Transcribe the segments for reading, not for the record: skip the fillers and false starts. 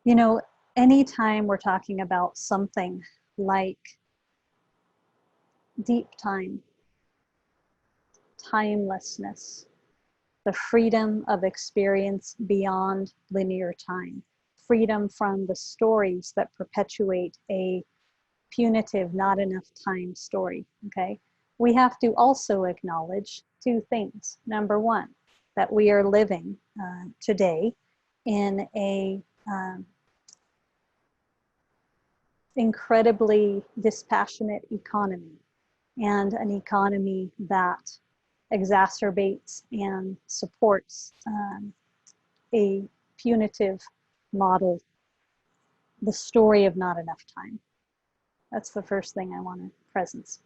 You know, anytime we're talking about something like deep time, timelessness, the freedom of experience beyond linear time, freedom from the stories that perpetuate a punitive, not enough time story, okay? We have to also acknowledge two things. Number one, that we are living today in a incredibly dispassionate economy, and an economy that exacerbates and supports a punitive model, the story of not enough time. That's the first thing I want to presence.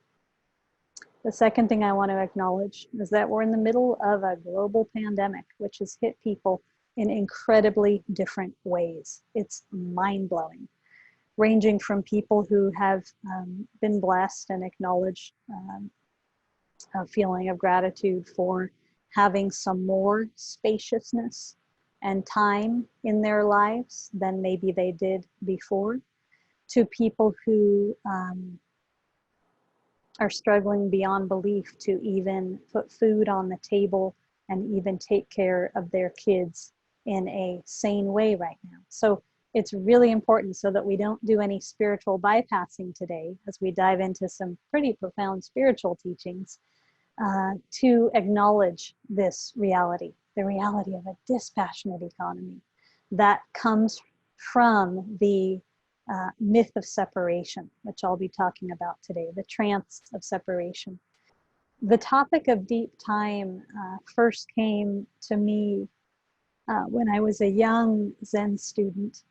The second thing I want to acknowledge is that we're in the middle of a global pandemic, which has hit people in incredibly different ways. It's mind-blowing, ranging from people who have been blessed and acknowledge a feeling of gratitude for having some more spaciousness and time in their lives than maybe they did before, to people who are struggling beyond belief to even put food on the table and even take care of their kids in a sane way right now. So it's really important, so that we don't do any spiritual bypassing today as we dive into some pretty profound spiritual teachings, to acknowledge this reality, the reality of a dispassionate economy that comes from the myth of separation, which I'll be talking about today, the trance of separation. The topic of deep time first came to me when I was a young Zen student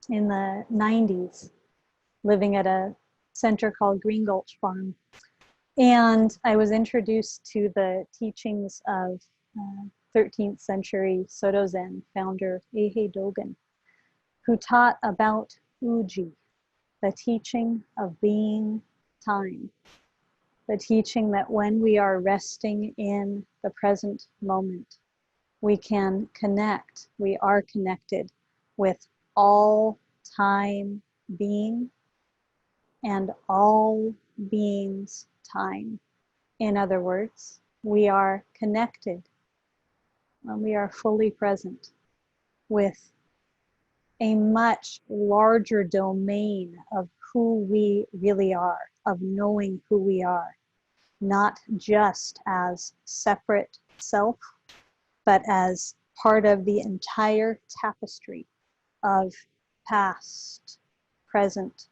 in the 90s, living at a center called Green Gulch Farm. And I was introduced to the teachings of 13th century Soto Zen founder Eihei Dogen, who taught about Uji, the teaching of being time, the teaching that when we are resting in the present moment, we can connect, we are connected with all time being and all beings time. In other words, we are connected when we are fully present with a much larger domain of who we really are, of knowing who we are, not just as separate self, but as part of the entire tapestry of past, present,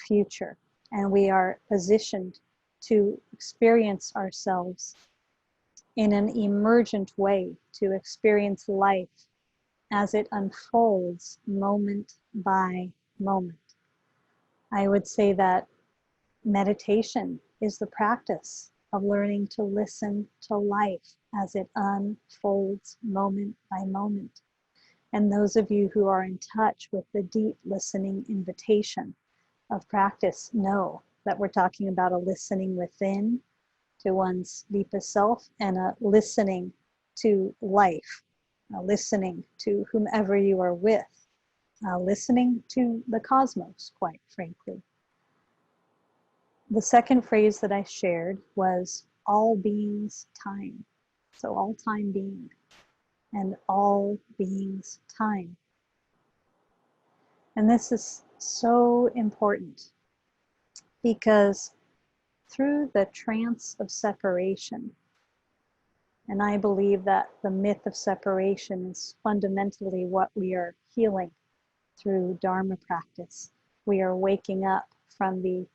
future. And we are positioned to experience ourselves in an emergent way, to experience life as it unfolds moment by moment. I would say that meditation is the practice of learning to listen to life as it unfolds moment by moment. And those of you who are in touch with the deep listening invitation of practice know that we're talking about a listening within to one's deepest self, and a listening to life, a listening to whomever you are with, listening to the cosmos, quite frankly. The second phrase that I shared was all beings time. So all time being and all beings time. And this is so important because through the trance of separation, and I believe that the myth of separation is fundamentally what we are healing through Dharma practice. We are waking up from the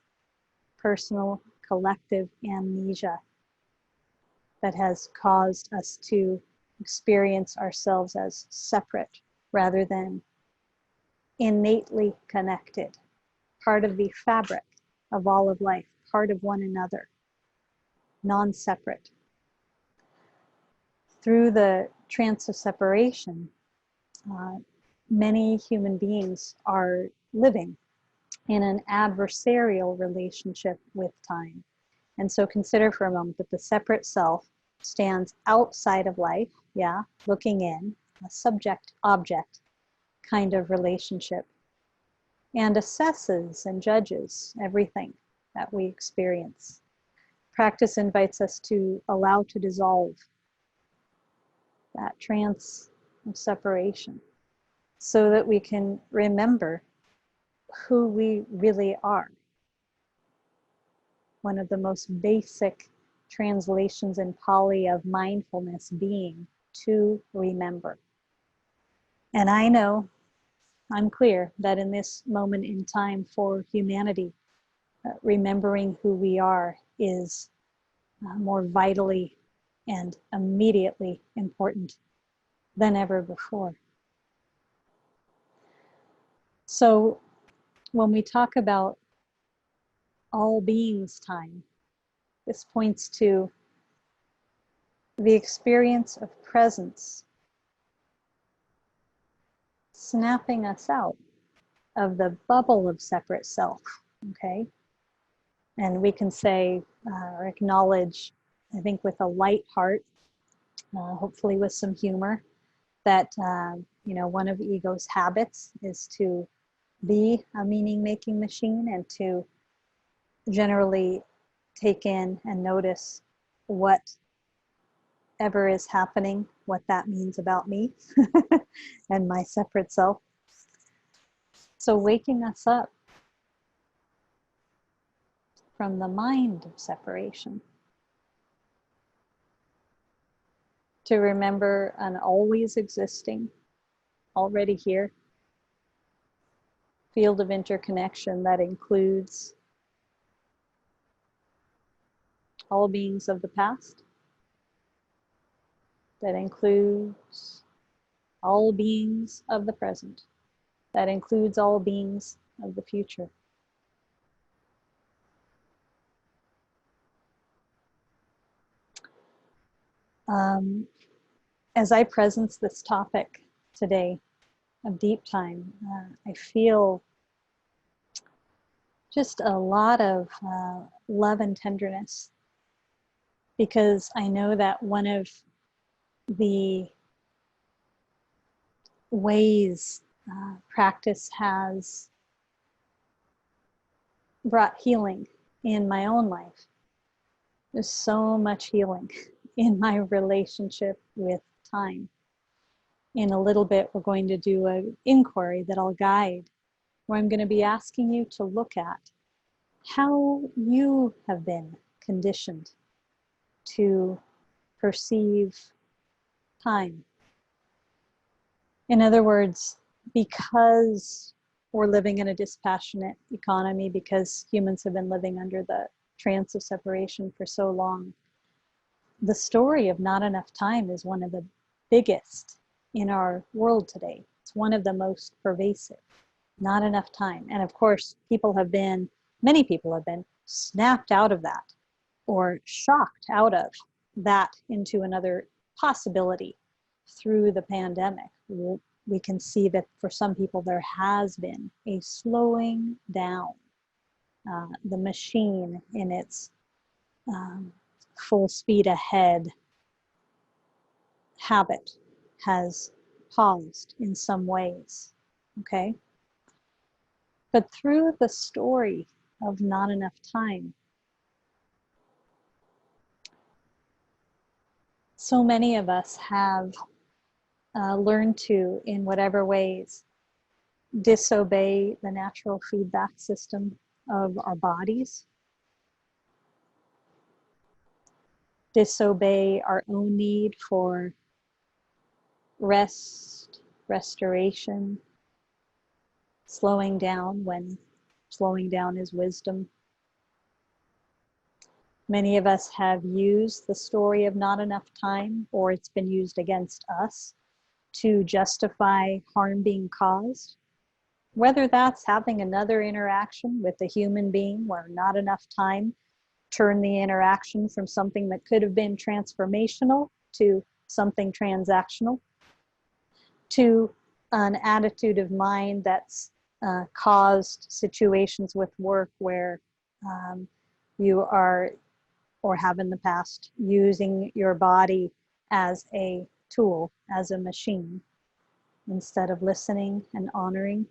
personal, collective amnesia that has caused us to experience ourselves as separate rather than innately connected, part of the fabric of all of life, part of one another, non-separate. Through the trance of separation, many human beings are living in an adversarial relationship with time. And so consider for a moment that the separate self stands outside of life, looking in, a subject object, kind of relationship and assesses and judges everything that we experience. Practice invites us to allow to dissolve that trance of separation so that we can remember who we really are. One of the most basic translations in Pali of mindfulness being to remember. And I know, I'm clear that in this moment in time for humanity, remembering who we are is more vitally and immediately important than ever before. So when we talk about all beings time, this points to the experience of presence snapping us out of the bubble of separate self, okay? And we can say or acknowledge, I think with a light heart, hopefully with some humor, that one of ego's habits is to be a meaning-making machine and to generally take in and notice whatever is happening, what that means about me and my separate self. So waking us up from the mind of separation to remember an always existing, already here, field of interconnection that includes all beings of the past, that includes all beings of the present, that includes all beings of the future. As I presence this topic today of deep time, I feel just a lot of love and tenderness, because I know that one of the ways practice has brought healing in my own life. There's so much healing in my relationship with time. In a little bit, we're going to do an inquiry that I'll guide, where I'm going to be asking you to look at how you have been conditioned to perceive time. In other words, because we're living in a dispassionate economy, because humans have been living under the trance of separation for so long, the story of not enough time is one of the biggest in our world today. It's one of the most pervasive. Not enough time. And of course, many people have been snapped out of that or shocked out of that into another possibility through the pandemic. We can see that for some people there has been a slowing down. The machine in its full speed ahead habit has paused in some ways, okay? But through the story of not enough time, so many of us have learned to, in whatever ways, disobey the natural feedback system of our bodies, disobey our own need for rest, restoration, slowing down when slowing down is wisdom. Many of us have used the story of not enough time, or it's been used against us, to justify harm being caused. Whether that's having another interaction with a human being where not enough time turned the interaction from something that could have been transformational to something transactional, to an attitude of mind that's caused situations with work where you are, or have in the past, using your body as a tool, as a machine. instead of listening and honoring.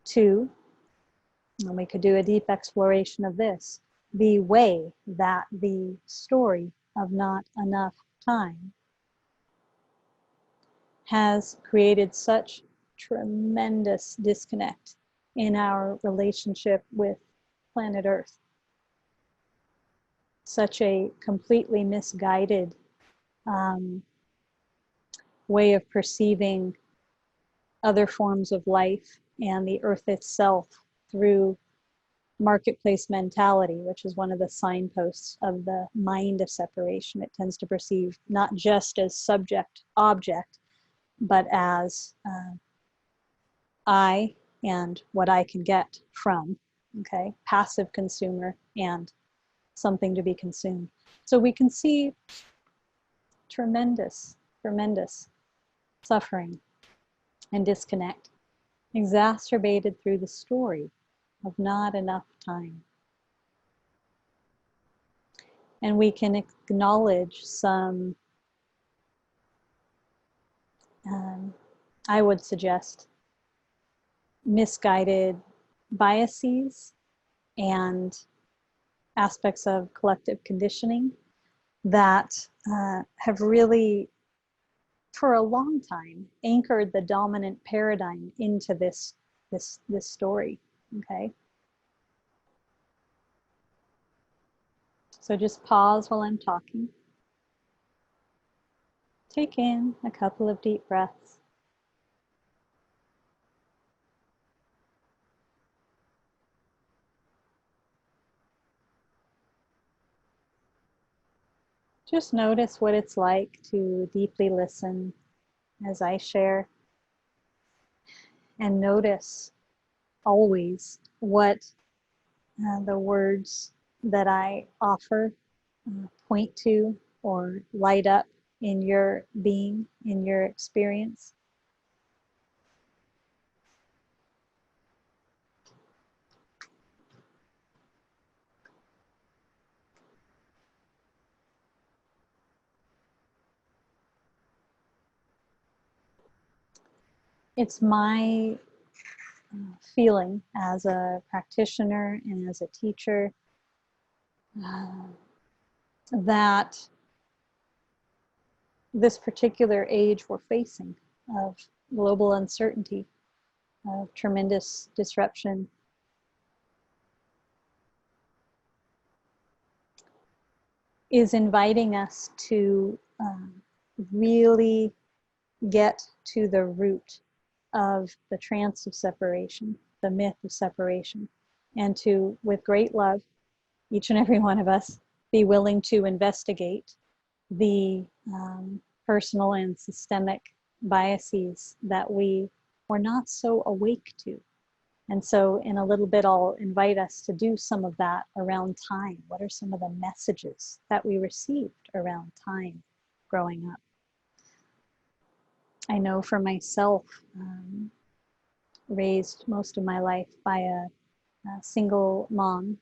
2, and we could do a deep exploration of this, the way that the story of not enough time has created such tremendous disconnect in our relationship with planet Earth. Such a completely misguided way of perceiving other forms of life and the Earth itself through marketplace mentality, which is one of the signposts of the mind of separation. It tends to perceive not just as subject object, but as I and what I can get from, okay, passive consumer and something to be consumed. So we can see tremendous suffering and disconnect exacerbated through the story of not enough time. And we can acknowledge some, I would suggest, misguided biases and aspects of collective conditioning that have really, for a long time, anchored the dominant paradigm into this story. Okay. So just pause while I'm talking. Take in a couple of deep breaths. Just notice what it's like to deeply listen as I share, and notice always what the words that I offer point to or light up in your being, in your experience. It's my feeling as a practitioner and as a teacher that this particular age we're facing of global uncertainty, of tremendous disruption, is inviting us to really get to the root of the trance of separation, the myth of separation, and to, with great love, each and every one of us, be willing to investigate the personal and systemic biases that we were not so awake to. And so in a little bit, I'll invite us to do some of that around time. What are some of the messages that we received around time growing up? I know for myself, raised most of my life by a single mom.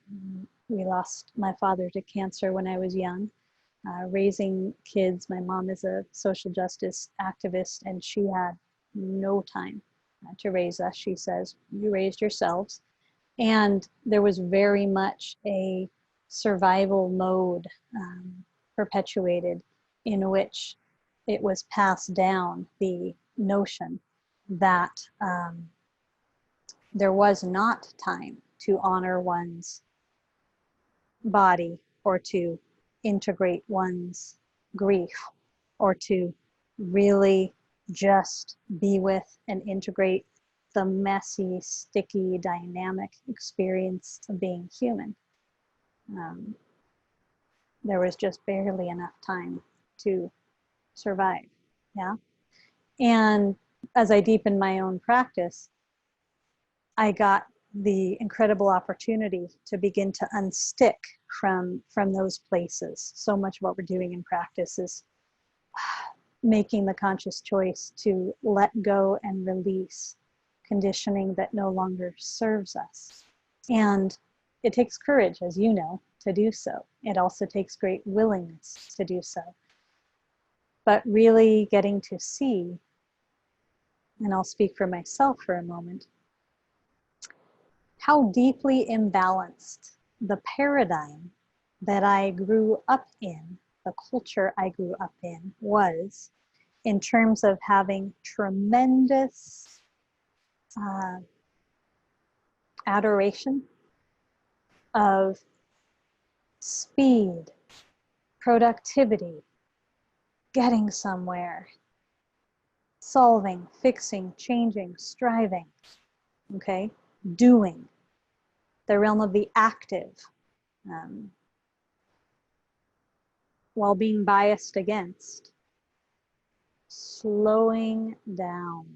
We lost my father to cancer when I was young. Raising kids, my mom is a social justice activist, and she had no time to raise us. She says, you raised yourselves. And there was very much a survival mode perpetuated, in which it was passed down, the notion that there was not time to honor one's body, or to integrate one's grief, or to really just be with and integrate the messy, sticky, dynamic experience of being human. There was just barely enough time to survive. Yeah. And as I deepened my own practice, I got the incredible opportunity to begin to unstick from those places. So much of what we're doing in practice is making the conscious choice to let go and release conditioning that no longer serves us. And it takes courage, as you know, to do so. It also takes great willingness to do so. but really getting to see, and I'll speak for myself for a moment, how deeply imbalanced the paradigm that I grew up in, the culture I grew up in, was in terms of having tremendous adoration of speed, productivity, getting somewhere, solving, fixing, changing, striving, okay, doing, the realm of the active, while being biased against slowing down,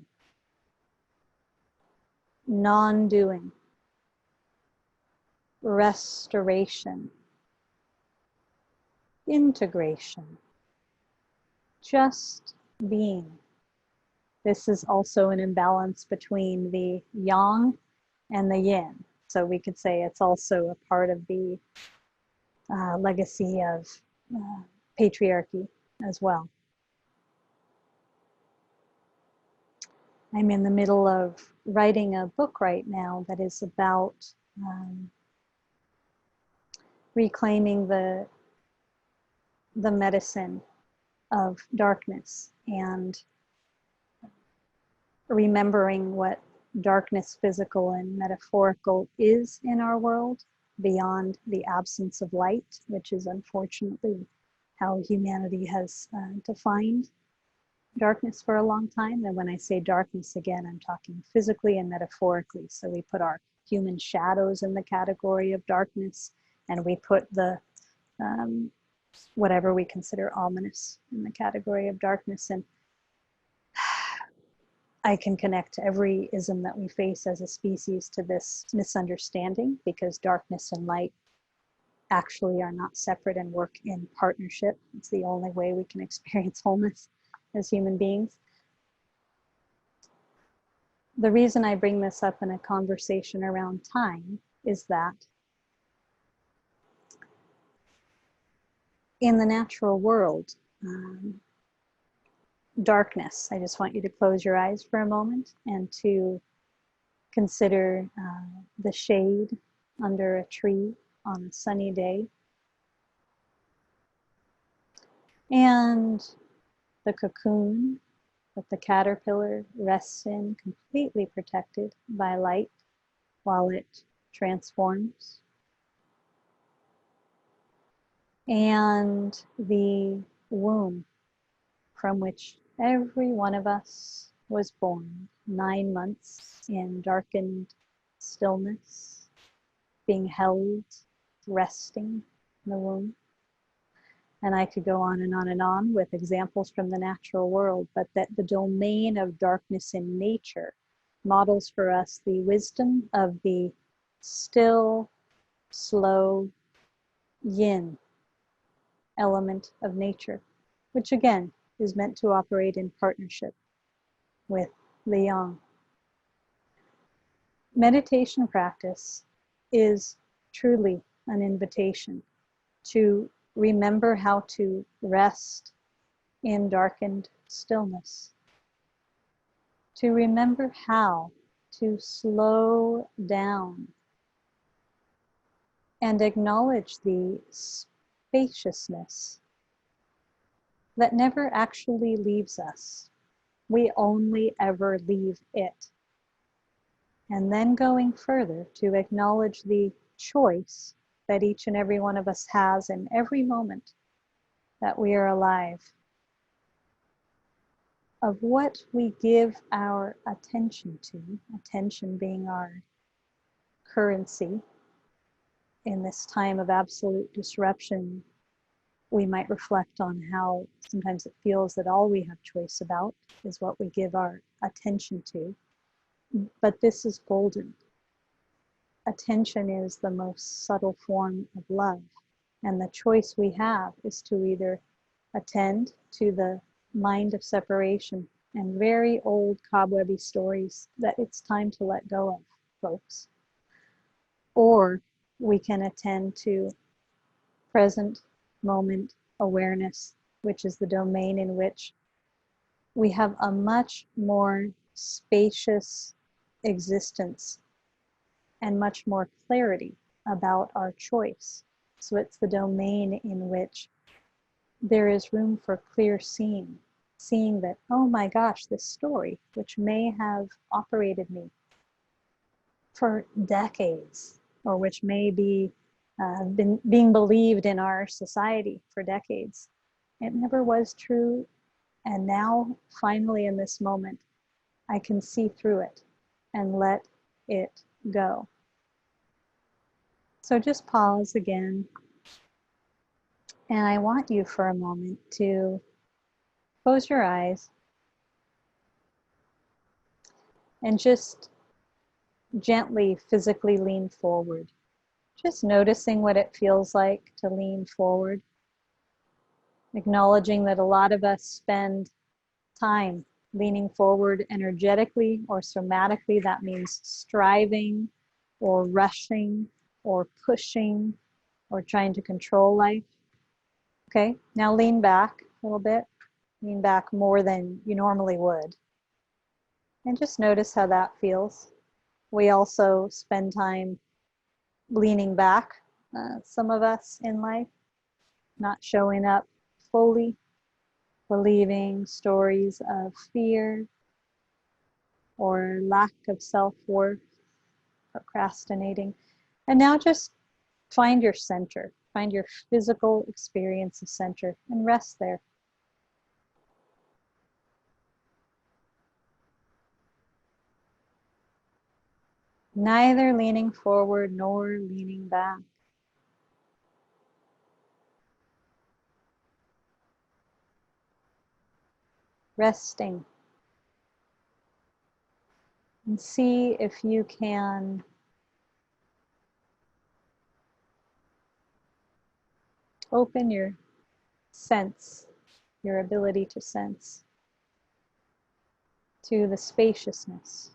non-doing, restoration, integration, just being. This is also an imbalance between the yang and the yin. So we could say it's also a part of the legacy of patriarchy as well. I'm in the middle of writing a book right now that is about reclaiming the medicine of darkness and remembering what darkness, physical and metaphorical, is in our world beyond the absence of light, which is unfortunately how humanity has defined darkness for a long time. And when I say darkness, again, I'm talking physically and metaphorically. So we put our human shadows in the category of darkness, and we put the whatever we consider ominous in the category of darkness. And I can connect every ism that we face as a species to this misunderstanding, because darkness and light actually are not separate and work in partnership. It's the only way we can experience wholeness as human beings. The reason I bring this up in a conversation around time is that in the natural world, darkness, I just want you to close your eyes for a moment and to consider the shade under a tree on a sunny day, and the cocoon that the caterpillar rests in, completely protected by light while it transforms, and the womb from which every one of us was born, 9 months in darkened stillness, being held, resting in the womb. And I could go on and on and on with examples from the natural world, but that the domain of darkness in nature models for us the wisdom of the still, slow yin element of nature, which again is meant to operate in partnership with the yang. Meditation practice is truly an invitation to remember how to rest in darkened stillness, to remember how to slow down and acknowledge the spaciousness that never actually leaves us. We only ever leave it. And then going further, to acknowledge the choice that each and every one of us has in every moment that we are alive, of what we give our attention to, attention being our currency. In this time of absolute disruption, we might reflect on how sometimes it feels that all we have choice about is what we give our attention to. But this is golden. Attention is the most subtle form of love. And the choice we have is to either attend to the mind of separation and very old cobwebby stories that it's time to let go of, folks. Or we can attend to present moment awareness which is the domain in which we have a much more spacious existence and much more clarity about our choice. So it's the domain in which there is room for clear seeing that, oh my gosh, this story, which may have operated me for decades, or which may be being believed in our society for decades, it never was true. And now, finally, in this moment, I can see through it and let it go. So just pause again. And I want you for a moment to close your eyes and just gently physically lean forward. Just noticing what it feels like to lean forward. Acknowledging that a lot of us spend time leaning forward energetically or somatically. That means striving or rushing or pushing or trying to control life. Okay, now lean back a little bit. Lean back more than you normally would. And just notice how that feels. We also spend time leaning back, some of us in life, not showing up fully, believing stories of fear or lack of self-worth, procrastinating. And now just find your center, find your physical experience of center and rest there. Neither leaning forward nor leaning back. Resting. And see if you can open your sense, your ability to sense, to the spaciousness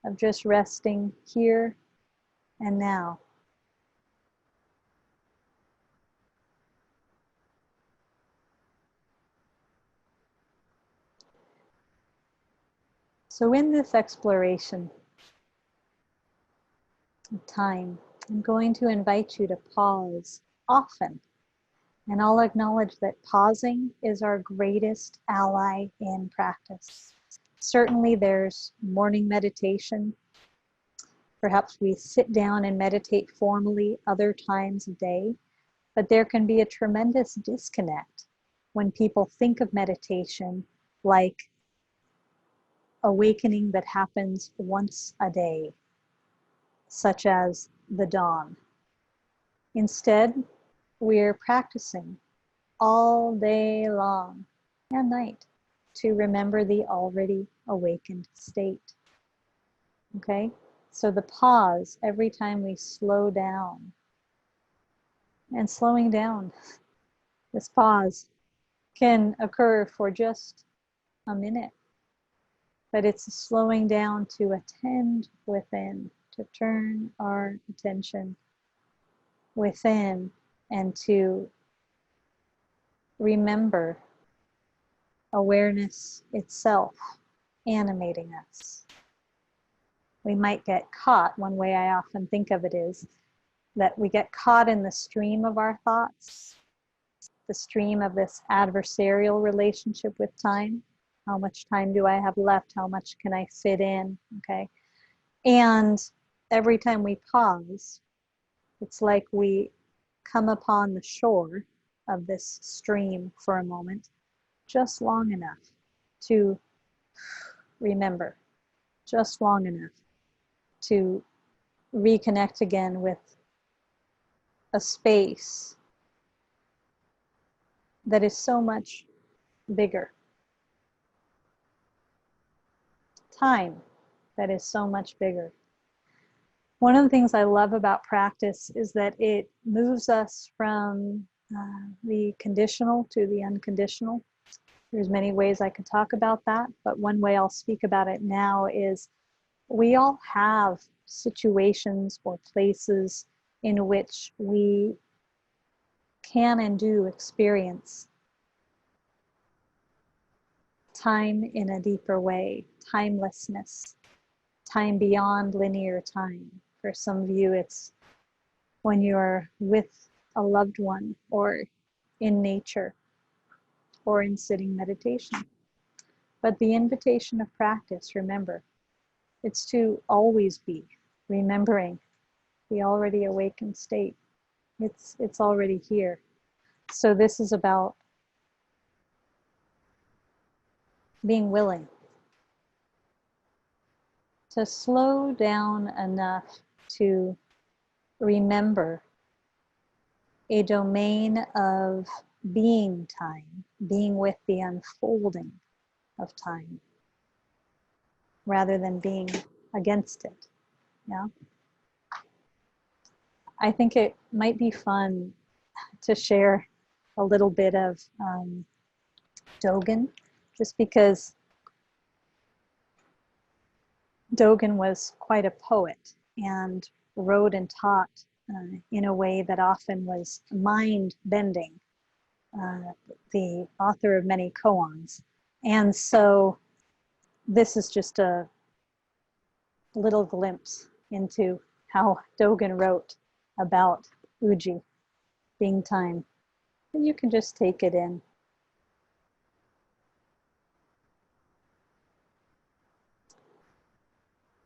of just resting here and now. So in this exploration of time, I'm going to invite you to pause often. And I'll acknowledge that pausing is our greatest ally in practice. Certainly there's morning meditation. Perhaps we sit down and meditate formally other times of day, but there can be a tremendous disconnect when people think of meditation like awakening that happens once a day, such as the dawn. Instead, we're practicing all day long and night to remember the already awakened state. Okay? So the pause every time we slow down. And slowing down, this pause can occur for just a minute. But it's slowing down to attend within, to turn our attention within and to remember awareness itself animating us. We might get caught, one way I often think of it is that we get caught in the stream of our thoughts, the stream of this adversarial relationship with time. How much time do I have left? How much can I fit in? Okay. And every time we pause, it's like we come upon the shore of this stream for a moment, just long enough to remember, just long enough to reconnect again with a space that is so much bigger. Time that is so much bigger. One of the things I love about practice is that it moves us from the conditional to the unconditional. There's many ways I could talk about that, but one way I'll speak about it now is we all have situations or places in which we can and do experience time in a deeper way, timelessness, time beyond linear time. For some of you, it's when you're with a loved one or in nature or in sitting meditation. But the invitation of practice, remember, it's to always be remembering the already awakened state. It's already here. So this is about being willing to slow down enough to remember a domain of being time, being with the unfolding of time, rather than being against it. Yeah. I think it might be fun to share a little bit of Dogen, just because Dogen was quite a poet and wrote and taught in a way that often was mind-bending, the author of many koans. And so this is just a little glimpse into how Dogen wrote about Uji, being time. And you can just take it in.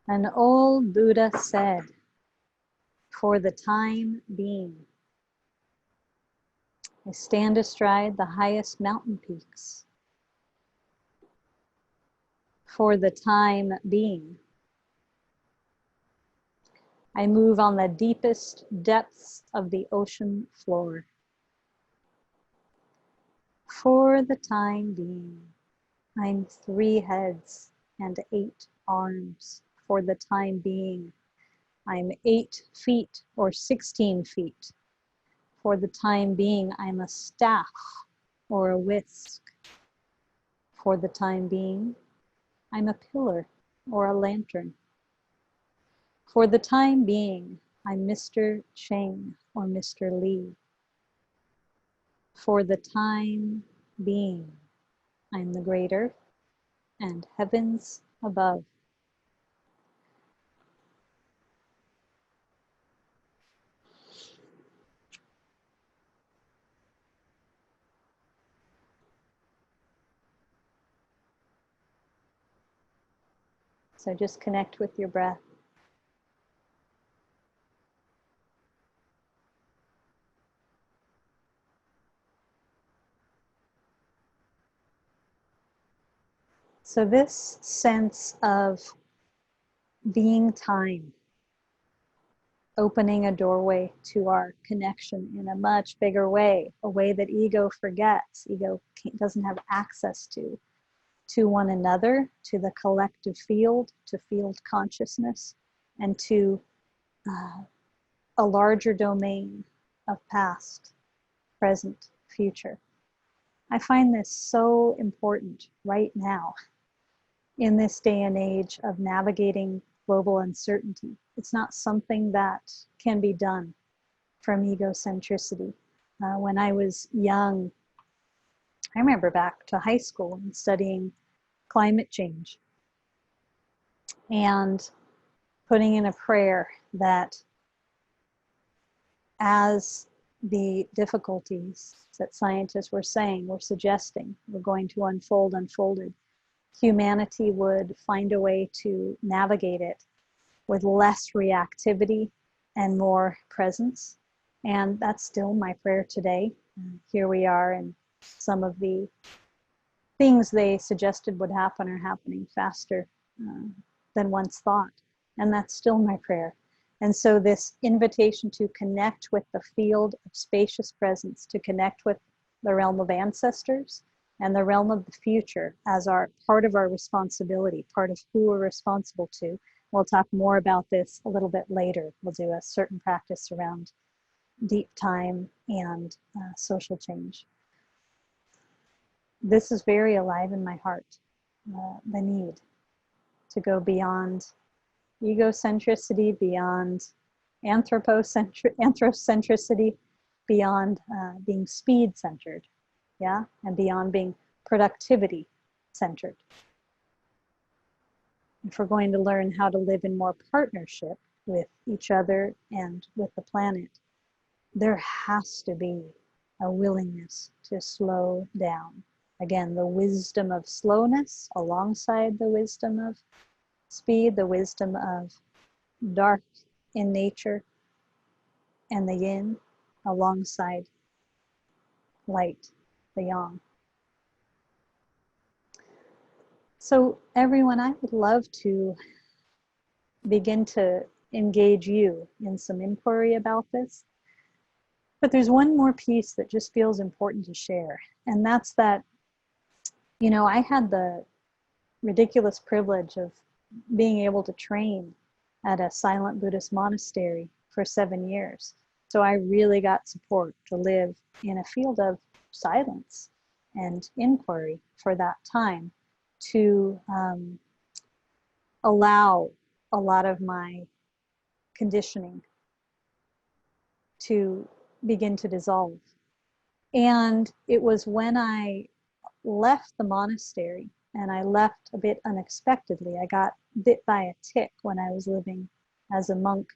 An old Buddha said, "For the time being, I stand astride the highest mountain peaks. For the time being, I move on the deepest depths of the ocean floor. For the time being, I'm 3 heads and 8 arms. For the time being, I'm 8 feet or 16 feet. For the time being, I'm a staff or a whisk. For the time being, I'm a pillar or a lantern. For the time being, I'm Mr. Cheng or Mr. Lee. For the time being, I'm the great earth and heavens above." So just connect with your breath. So this sense of being time, opening a doorway to our connection in a much bigger way, a way that ego forgets, ego doesn't have access to one another, to the collective field, to field consciousness, and to a larger domain of past, present, future. I find this so important right now in this day and age of navigating global uncertainty. It's not something that can be done from egocentricity. When I was young, I remember back to high school and studying climate change and putting in a prayer that as the difficulties that scientists were saying, were suggesting, were going to unfolded, humanity would find a way to navigate it with less reactivity and more presence. And that's still my prayer today. Here we are, and some of the things they suggested would happen are happening faster than once thought. And that's still my prayer. And so this invitation to connect with the field of spacious presence, to connect with the realm of ancestors and the realm of the future as our part of our responsibility, part of who we're responsible to. We'll talk more about this a little bit later. We'll do a certain practice around deep time and social change. This is very alive in my heart, the need to go beyond egocentricity, beyond anthrocentricity, beyond being speed-centered, yeah, and beyond being productivity centered. If we're going to learn how to live in more partnership with each other and with the planet, there has to be a willingness to slow down. Again, the wisdom of slowness alongside the wisdom of speed, the wisdom of dark in nature and the yin alongside light, the yang. So everyone, I would love to begin to engage you in some inquiry about this. But there's one more piece that just feels important to share. And that's that, you know, I had the ridiculous privilege of being able to train at a silent Buddhist monastery for 7 years. So I really got support to live in a field of silence and inquiry for that time, to allow a lot of my conditioning to begin to dissolve. And it was when I left the monastery, and I left a bit unexpectedly. I got bit by a tick when I was living as a monk,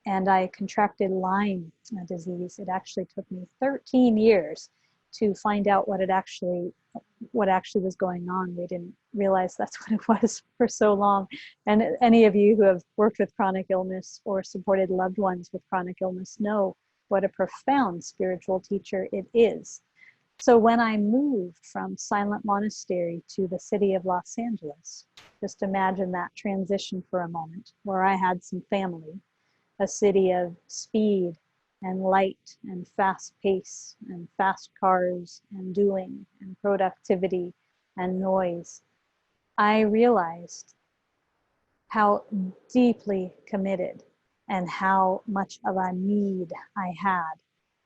and I contracted Lyme disease. It actually took me 13 years to find out what actually was going on. We didn't realize that's what it was for so long. And any of you who have worked with chronic illness or supported loved ones with chronic illness know what a profound spiritual teacher it is. So when I moved from Silent Monastery to the city of Los Angeles, just imagine that transition for a moment, where I had some family, a city of speed and light and fast pace and fast cars and doing and productivity and noise. I realized how deeply committed and how much of a need I had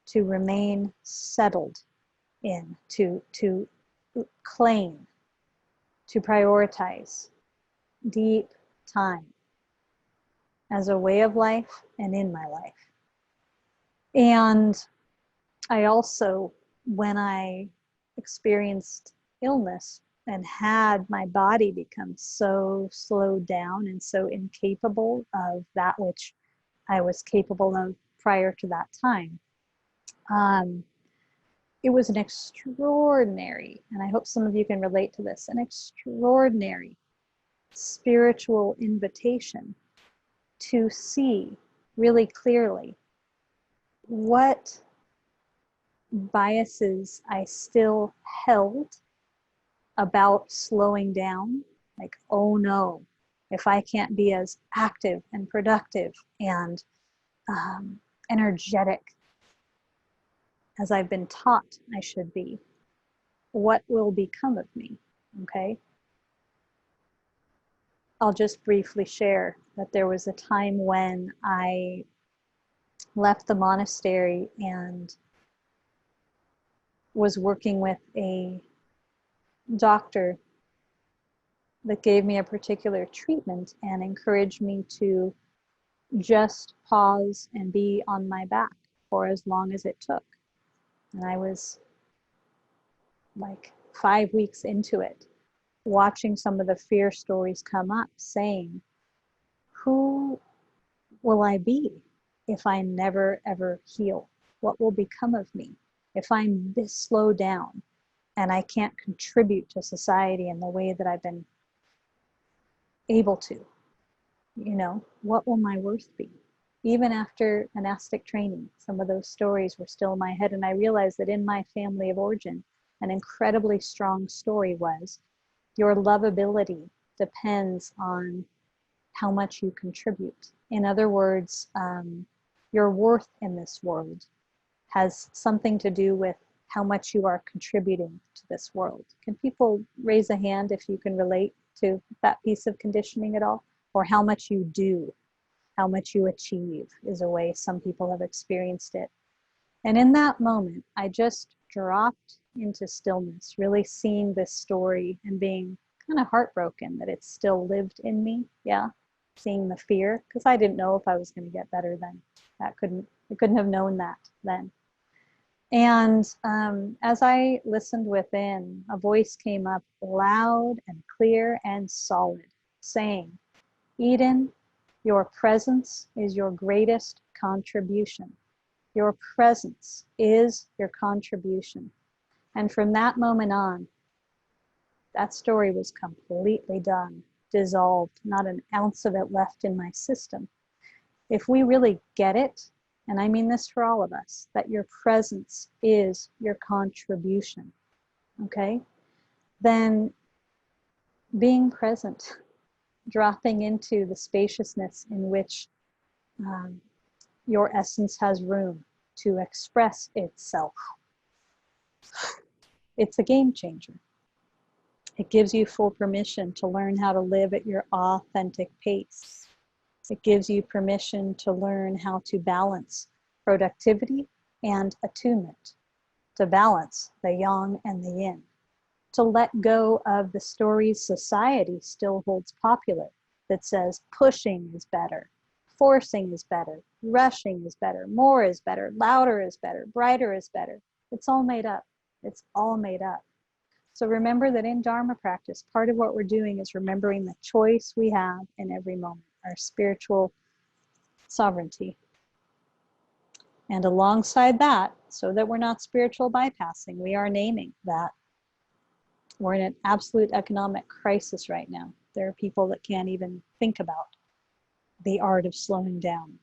to remain settled in, to claim, to prioritize deep time as a way of life and in my life. And I also, when I experienced illness and had my body become so slowed down and so incapable of that which I was capable of prior to that time, it was an extraordinary, and I hope some of you can relate to this, an extraordinary spiritual invitation to see really clearly what biases I still held about slowing down. Like, oh no, if I can't be as active and productive and energetic as I've been taught I should be, what will become of me? Okay. I'll just briefly share that there was a time when I left the monastery and was working with a doctor that gave me a particular treatment and encouraged me to just pause and be on my back for as long as it took. And I was like 5 weeks into it, watching some of the fear stories come up, saying, who will I be if I never ever heal? What will become of me if I'm this slow down and I can't contribute to society in the way that I've been able to? You know, what will my worth be? Even after monastic training, some of those stories were still in my head. And I realized that in my family of origin, an incredibly strong story was, your lovability depends on how much you contribute. In other words, your worth in this world has something to do with how much you are contributing to this world. Can people raise a hand if you can relate to that piece of conditioning at all? Or how much you do, how much you achieve is a way some people have experienced it. And in that moment, I just dropped into stillness, really seeing this story and being kind of heartbroken that it still lived in me. Yeah, seeing the fear, because I didn't know if I was going to get better then. It couldn't have known that then. And as I listened within, a voice came up loud and clear and solid, saying, Eden, your presence is your greatest contribution. Your presence is your contribution. And from that moment on, that story was completely done, dissolved, not an ounce of it left in my system. If we really get it, and I mean this for all of us, that your presence is your contribution, okay? Then being present, dropping into the spaciousness in which your essence has room to express itself. It's a game changer. It gives you full permission to learn how to live at your authentic pace. It gives you permission to learn how to balance productivity and attunement, to balance the yang and the yin, to let go of the stories society still holds popular that says pushing is better, forcing is better, rushing is better, more is better, louder is better, brighter is better. It's all made up. It's all made up. So remember that in Dharma practice, part of what we're doing is remembering the choice we have in every moment, our spiritual sovereignty. And alongside that, so that we're not spiritual bypassing, we are naming that we're in an absolute economic crisis right now. There are people that can't even think about the art of slowing down.